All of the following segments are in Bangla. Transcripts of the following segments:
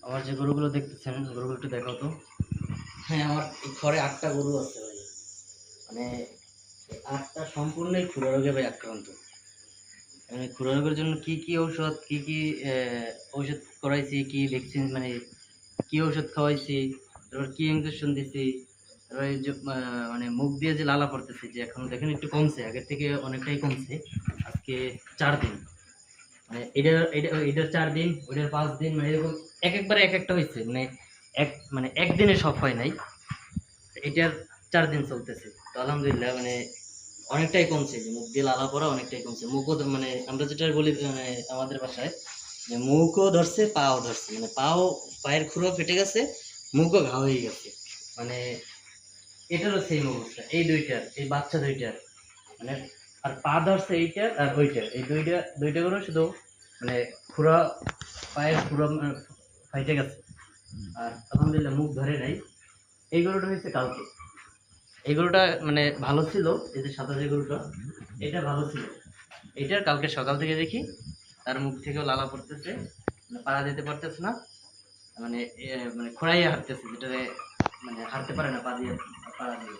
আমার যে গরুগুলো দেখতেছেন, গরুগুলো একটু দেখাও তো। হ্যাঁ, আমার এই ঘরে ৮টা গরু আছে ভাই। মানে এই ৮টা সম্পূর্ণই খুরা রোগে ভাই আক্রান্ত। মানে খুরা রোগের জন্য কি কি ঔষধ, কি কি ঔষধ করাইছি, কি ভ্যাকসিন মানে কি ঔষধ খাওয়াইছি, তারপর কি ইঞ্জেকশন দিছি, তারপর এই যে মানে মুখ দিয়ে যে লালা পড়তেছে, যে এখন দেখেন একটু কমছে, আগের থেকে অনেকটাই কমছে। আজকে ৪ দিন, মানে এটার ৪ দিন, ওইটার ৫ দিন, মানে এরকম একবারে এক একটা হয়েছে। মানে একদিনে সব হয় নাই, এটার ৪ দিন চলতেছে। তো আলহামদুলিল্লাহ মানে অনেকটাই কমছে, যে মুখ দিয়ে লালা পড়া অনেকটাই কমছে। মুখও মানে আমরা যেটা বলি মানে আমাদের ভাষায়, যে মুখও ধরছে, পাও ধরছে, মানে পায়ের খুরও ফেটে গেছে, মুখও ঘা হয়ে গেছে। মানে এটারও সেম অবস্থা, এই দুইটার, এই বাচ্চা দুইটার, মানে আর পা ধরছে এইটার আর ওইটার, এই দুইটা করে শুধু মানে খুরা, পায়ের খুরা ফাইটে গেছে। আর আলহামদুলিল্লাহ মুখ ধরে নাই। এই গরুটা হয়েছে কালকে। এই গরুটা মানে ভালো ছিল, এই যে সাদা যে গরুটা, এটা ভালো ছিল। এটার কালকে সকাল থেকে দেখি তার মুখ থেকেও লালা পড়তেছে, মানে পাড়া দিতে পারতেছে না, মানে মানে খোঁড়াইয়া হাঁটতেছে, যেটা মানে হাঁটতে পারে না পা দিয়ে, পাড়া দিয়ে।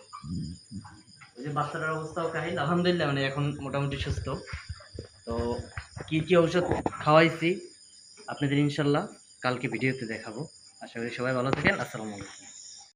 ওই যে বাচ্চাটার অবস্থাও কাহিল, আলহামদুলিল্লাহ মানে এখন মোটামুটি সুস্থ। তো কি কি ঔষধ খাওয়াইছি আপনাদের ইনশাল্লাহ কালকে ভিডিওতে দেখাবো। আশা করি সবাই ভালো থাকেন। আসসালামু আলাইকুম।